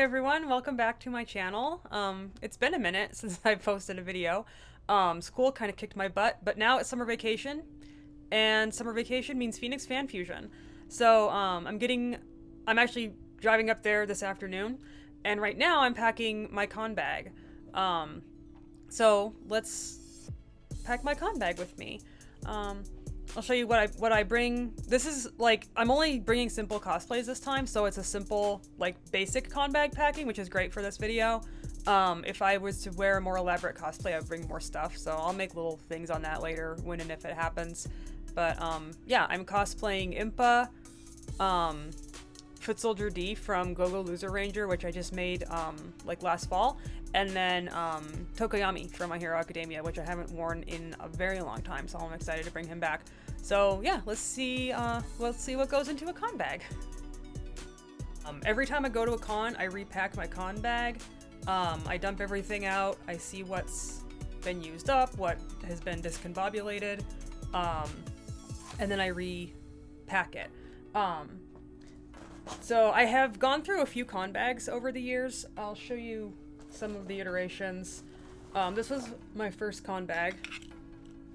everyone, welcome back to my channel. It's been a minute since I posted a video. School kind of kicked my butt, but now it's summer vacation, and summer vacation means Phoenix Fan Fusion. So I'm actually driving up there this afternoon, and right now I'm packing my con bag. So let's pack my con bag with me. I'll show you what I bring. This is like, I'm only bringing simple cosplays this time, so it's a simple, like, basic con bag packing, which is great for this video. If I was to wear a more elaborate cosplay, I'd bring more stuff, so I'll make little things on that later, when and if it happens. But, yeah, I'm cosplaying Impa, Foot Soldier D from Go-Go Loser Ranger, which I just made, like, last fall. And then Tokoyami from My Hero Academia, which I haven't worn in a very long time, so I'm excited to bring him back. So yeah, let's see what goes into a con bag. Every time I go to a con, I repack my con bag. I dump everything out. I see what's been used up, what has been discombobulated, and then I repack it. So I have gone through a few con bags over the years. I'll show you some of the iterations. This was my first con bag.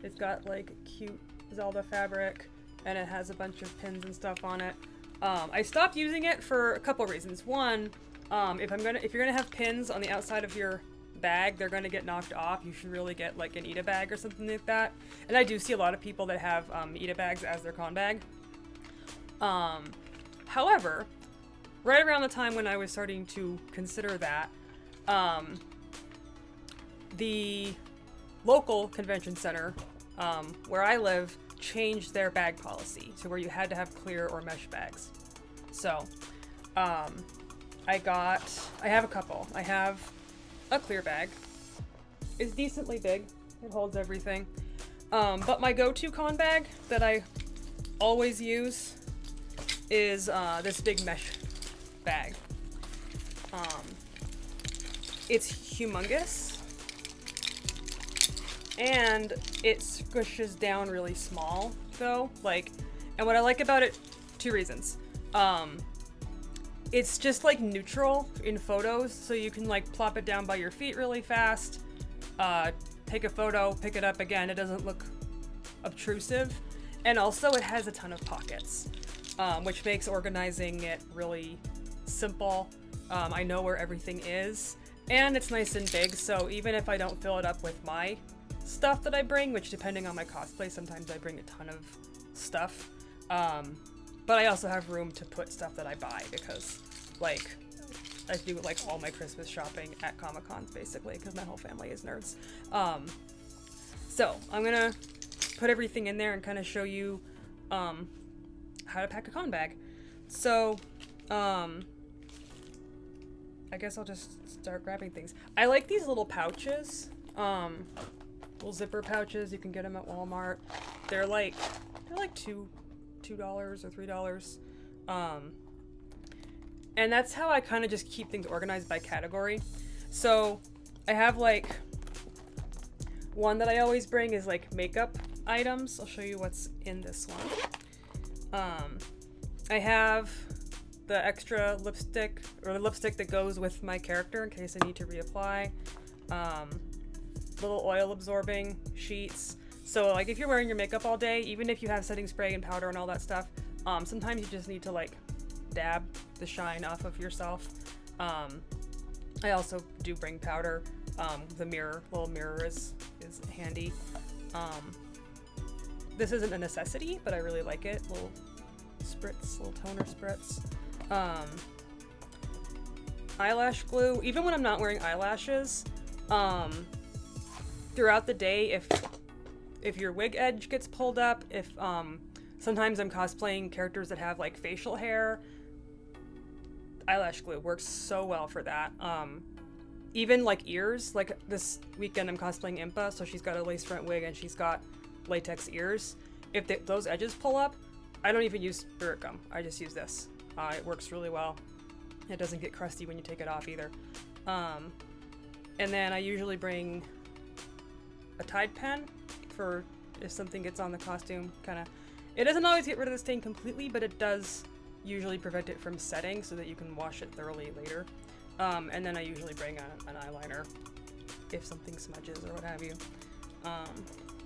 It's got like cute Zelda fabric, and it has a bunch of pins and stuff on it. I stopped using it for a couple reasons. One, if you're gonna have pins on the outside of your bag, they're gonna get knocked off. You should really get like an Ita bag or something like that. And I do see a lot of people that have Ita bags as their con bag. However, right around the time when I was starting to consider that, the local convention center, where I live, changed their bag policy to where you had to have clear or mesh bags. So, I have a couple. I have a clear bag. It's decently big. It holds everything. But my go-to con bag that I always use is, this big mesh bag. It's humongous, and it squishes down really small, though. And what I like about it, two reasons. It's just like neutral in photos, so you can like plop it down by your feet really fast, take a photo, pick it up again. It doesn't look obtrusive, and also it has a ton of pockets, which makes organizing it really simple. I know where everything is. And it's nice and big, so even if I don't fill it up with my stuff that I bring, which depending on my cosplay, sometimes I bring a ton of stuff, but I also have room to put stuff that I buy, because, like, I do, like, all my Christmas shopping at Comic-Cons, basically, because my whole family is nerds. So, I'm gonna put everything in there and kind of show you, how to pack a con bag. So, I guess I'll just start grabbing things. I like these little pouches, little zipper pouches. You can get them at Walmart. They're like $2 or $3. And that's how I kind of just keep things organized by category. So I have like one that I always bring is like makeup items. I'll show you what's in this one. I have the extra lipstick, or the lipstick that goes with my character in case I need to reapply. Little oil absorbing sheets. So like if you're wearing your makeup all day, even if you have setting spray and powder and all that stuff, sometimes you just need to like dab the shine off of yourself. I also do bring powder. The little mirror is handy. This isn't a necessity, but I really like it. Little toner spritz. Eyelash glue. Even when I'm not wearing eyelashes, throughout the day, if your wig edge gets pulled up, sometimes I'm cosplaying characters that have like facial hair, eyelash glue works so well for that. Even like ears, like this weekend I'm cosplaying Impa, so she's got a lace front wig and she's got latex ears. If those edges pull up, I don't even use spirit gum. I just use this. It works really well. It doesn't get crusty when you take it off either. And then I usually bring a Tide pen for if something gets on the costume. It doesn't always get rid of the stain completely, but it does usually prevent it from setting so that you can wash it thoroughly later. And then I usually bring an eyeliner if something smudges or what have you.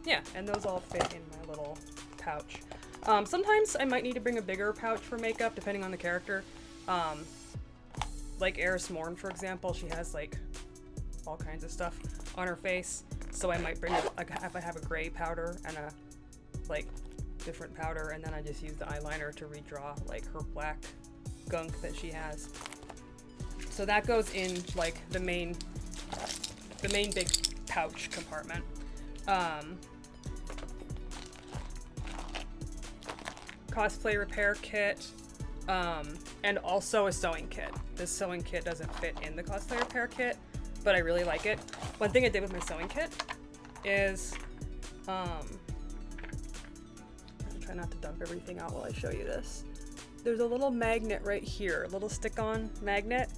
Yeah, and those all fit in my little pouch. Sometimes I might need to bring a bigger pouch for makeup, depending on the character. Like Eris Morn, for example, she has like all kinds of stuff on her face, so I might bring if I have a gray powder and a like different powder, and then I just use the eyeliner to redraw like her black gunk that she has. So that goes in like the main big pouch compartment. Cosplay repair kit, and also a sewing kit. This sewing kit doesn't fit in the cosplay repair kit, but I really like it. One thing I did with my sewing kit is, I'm gonna try not to dump everything out while I show you this. There's a little magnet right here, a little stick-on magnet,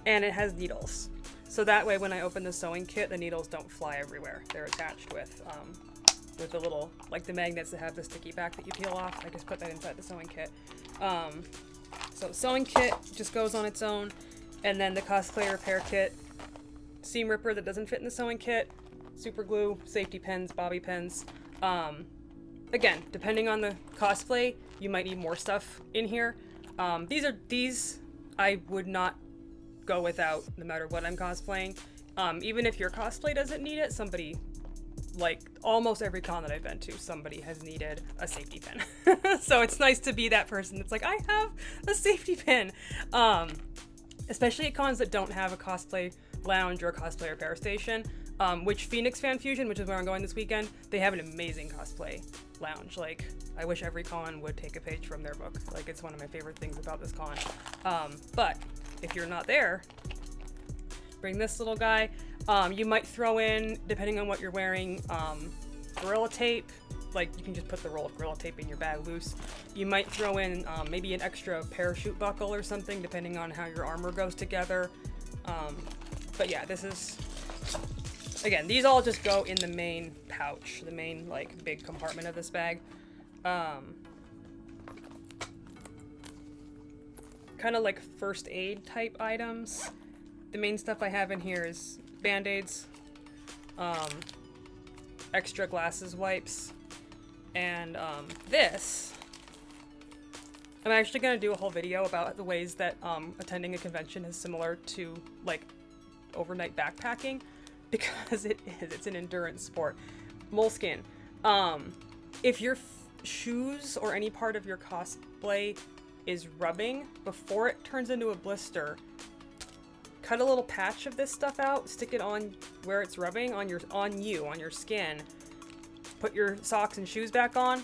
and it has needles. So that way when I open the sewing kit, the needles don't fly everywhere. They're attached with the little, like the magnets that have the sticky back that you peel off. I just put that inside the sewing kit. So sewing kit just goes on its own, and then the cosplay repair kit, seam ripper that doesn't fit in the sewing kit, super glue, safety pins, bobby pins. Again, depending on the cosplay, you might need more stuff in here. These I would not go without no matter what I'm cosplaying. Even if your cosplay doesn't need it, somebody, like almost every con that I've been to, somebody has needed a safety pin. So it's nice to be that person that's like, I have a safety pin. Especially at cons that don't have a cosplay lounge or a cosplay repair station, which Phoenix Fan Fusion, which is where I'm going this weekend, they have an amazing cosplay lounge. Like, I wish every con would take a page from their book. Like, it's one of my favorite things about this con. But if you're not there, bring this little guy. You might throw in, depending on what you're wearing, Gorilla Tape. Like, you can just put the roll of Gorilla Tape in your bag loose. You might throw in maybe an extra parachute buckle or something, depending on how your armor goes together. But yeah, this is, again, these all just go in the main pouch, the main, like, big compartment of this bag. Kind of like first aid type items. The main stuff I have in here is Band-Aids, extra glasses wipes, and this. I'm actually going to do a whole video about the ways that attending a convention is similar to, like, overnight backpacking, because it is. It's an endurance sport. Moleskin. If your shoes or any part of your cosplay is rubbing, before it turns into a blister, cut a little patch of this stuff out, stick it on where it's rubbing, on your skin, put your socks and shoes back on,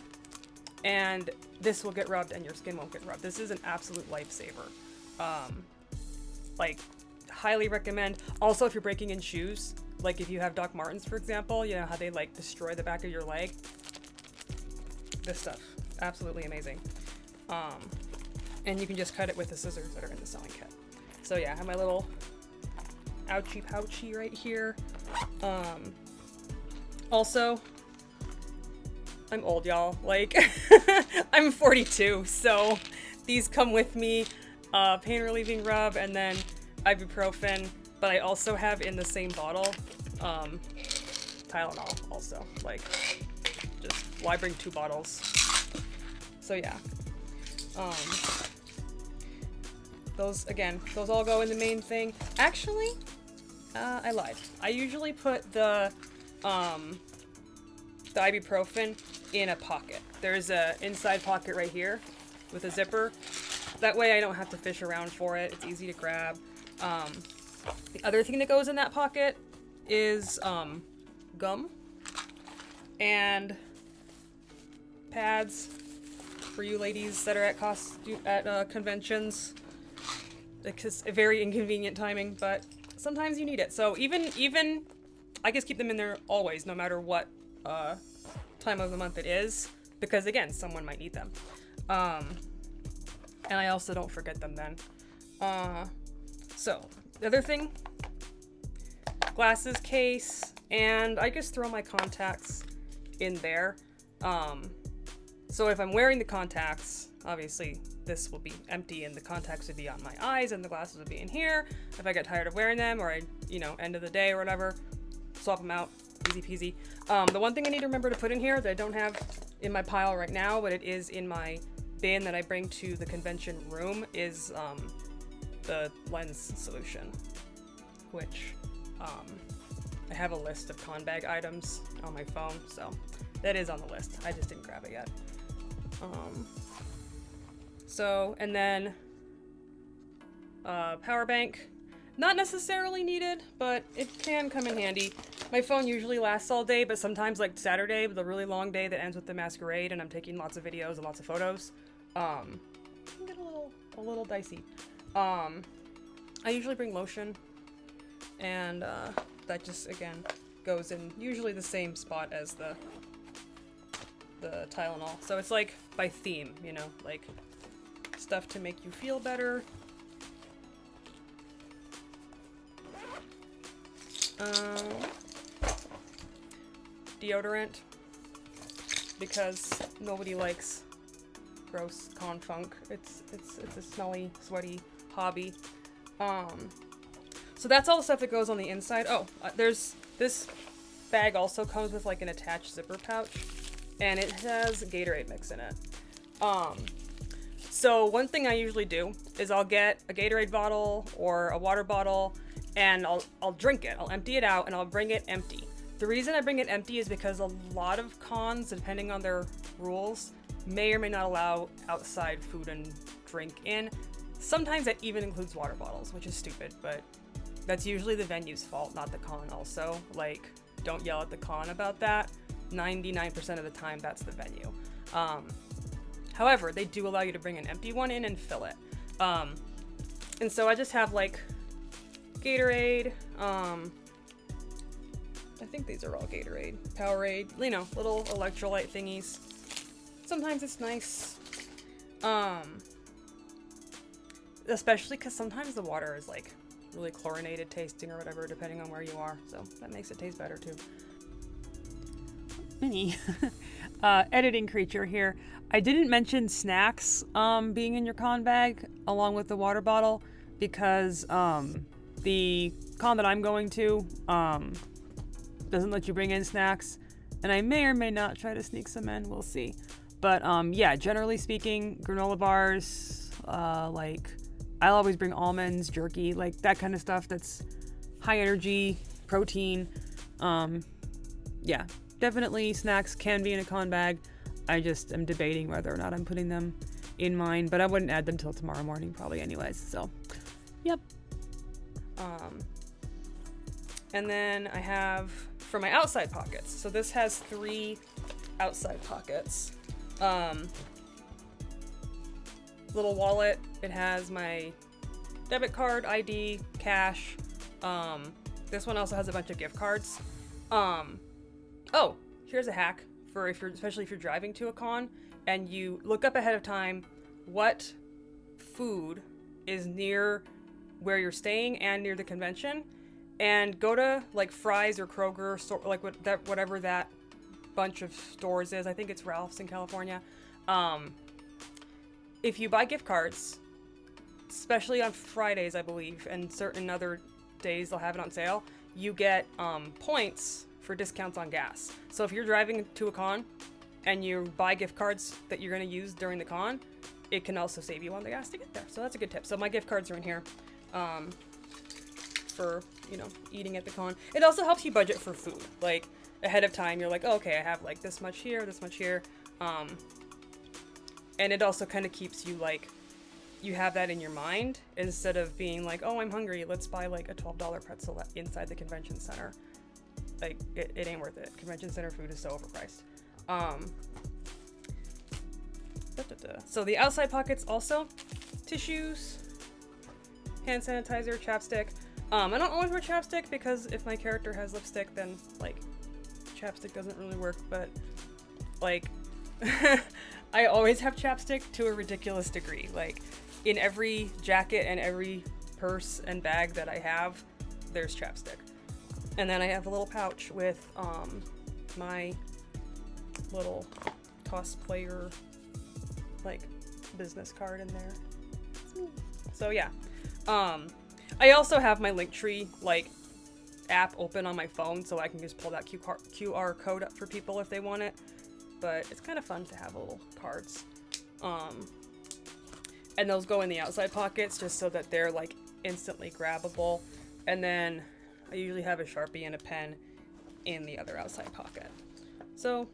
and this will get rubbed and your skin won't get rubbed. This is an absolute lifesaver. Like, highly recommend. Also, if you're breaking in shoes, like if you have Doc Martens, for example, you know how they like destroy the back of your leg? This stuff, absolutely amazing. And you can just cut it with the scissors that are in the sewing kit. So yeah, I have my little ouchie pouchy right here. Also, I'm old, y'all. Like, I'm 42, so these come with me. Pain relieving rub and then ibuprofen, but I also have in the same bottle Tylenol also. Like, just, why bring 2 bottles? So yeah. Those all go in the main thing. Actually, I lied. I usually put the ibuprofen in a pocket. There's a inside pocket right here with a zipper. That way I don't have to fish around for it. It's easy to grab. The other thing that goes in that pocket is gum and pads for you ladies that are at conventions. It's a very inconvenient timing, but sometimes you need it. So even I just keep them in there always, no matter what time of the month it is, because again, someone might need them. And I also don't forget them then. So the other thing, glasses case, and I just throw my contacts in there. So if I'm wearing the contacts, obviously this will be empty and the contacts would be on my eyes and the glasses would be in here. If I get tired of wearing them or end of the day or whatever, swap them out, easy peasy. The one thing I need to remember to put in here that I don't have in my pile right now, but it is in my bin that I bring to the convention room, is the lens solution, which I have a list of con bag items on my phone, so that is on the list. I just didn't grab it yet. And then power bank, not necessarily needed, but it can come in handy. My phone usually lasts all day, but sometimes like Saturday, the really long day that ends with the masquerade and I'm taking lots of videos and lots of photos, can get a little dicey. I usually bring lotion, and that just, again, goes in usually the same spot as the Tylenol. So it's like by theme, like stuff to make you feel better. Deodorant, because nobody likes gross con funk. It's a smelly, sweaty hobby. So that's all the stuff that goes on the inside. There's this bag also comes with like an attached zipper pouch, and it has Gatorade mix in it. So one thing I usually do is I'll get a Gatorade bottle or a water bottle, and I'll drink it. I'll empty it out and I'll bring it empty. The reason I bring it empty is because a lot of cons, depending on their rules, may or may not allow outside food and drink in. Sometimes that even includes water bottles, which is stupid, but that's usually the venue's fault, not the con also. Like, don't yell at the con about that. 99% of the time, that's the venue. However, they do allow you to bring an empty one in and fill it. And so I just have like Gatorade, I think these are all Gatorade, Powerade, little electrolyte thingies. Sometimes it's nice, especially because sometimes the water is like really chlorinated tasting or whatever, depending on where you are, so that makes it taste better too. Mini editing creature here. I didn't mention snacks being in your con bag along with the water bottle because the con that I'm going to doesn't let you bring in snacks, and I may or may not try to sneak some in, we'll see. But yeah, generally speaking, granola bars, like I'll always bring almonds, jerky, like that kind of stuff that's high energy, protein. Yeah, definitely snacks can be in a con bag. I just am debating whether or not I'm putting them in mine, but I wouldn't add them till tomorrow morning probably anyways, so yep. And then I have for my outside pockets. So this has 3 outside pockets. Little wallet. It has my debit card, ID, cash. This one also has a bunch of gift cards. Oh, here's a hack for especially if you're driving to a con and you look up ahead of time what food is near where you're staying and near the convention, and go to like Fry's or Kroger, like whatever that bunch of stores is. I think it's Ralph's in California. If you buy gift cards, especially on Fridays, I believe, and certain other days they'll have it on sale, you get points for discounts on gas. So if you're driving to a con and you buy gift cards that you're going to use during the con, it can also save you on the gas to get there. So that's a good tip. So my gift cards are in here for, eating at the con. It also helps you budget for food. Like ahead of time, you're like, oh, okay, I have like this much here, this much here. And it also kind of keeps you like, you have that in your mind instead of being like, oh, I'm hungry, let's buy like a $12 pretzel inside the convention center. Like, it ain't worth it. Convention center food is so overpriced. So the outside pockets also, tissues, hand sanitizer, chapstick. I don't always wear chapstick because if my character has lipstick, then like chapstick doesn't really work, but like I always have chapstick to a ridiculous degree. Like in every jacket and every purse and bag that I have, there's chapstick. And then I have a little pouch with my little cosplayer like business card in there. It's me. So yeah. I also have my Linktree like app open on my phone, so I can just pull that QR code up for people if they want it. But it's kind of fun to have little cards. And those go in the outside pockets just so that they're like instantly grabbable. And then I usually have a Sharpie and a pen in the other outside pocket. So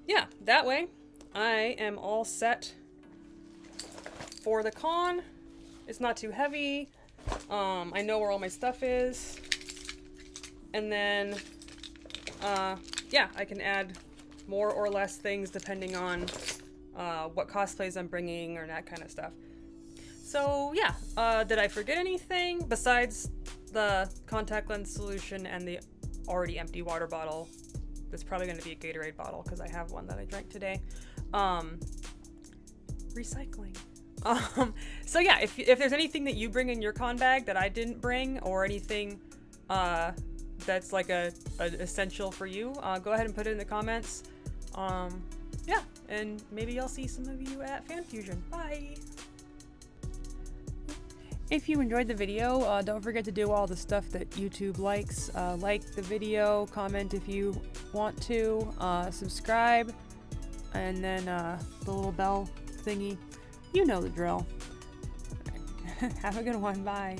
yeah, that way I am all set for the con. It's not too heavy. I know where all my stuff is. And then, yeah, I can add more or less things depending on what cosplays I'm bringing or that kind of stuff. So yeah, did I forget anything besides the contact lens solution and the already empty water bottle? That's probably going to be a Gatorade bottle because I have one that I drank today. Recycling. So yeah, if there's anything that you bring in your con bag that I didn't bring, or anything that's like a essential for you, go ahead and put it in the comments. Yeah, and maybe I'll see some of you at FanFusion. Bye! If you enjoyed the video, don't forget to do all the stuff that YouTube likes. Like the video, comment if you want to, subscribe, and then the little bell thingy. You know the drill. Have a good one. Bye.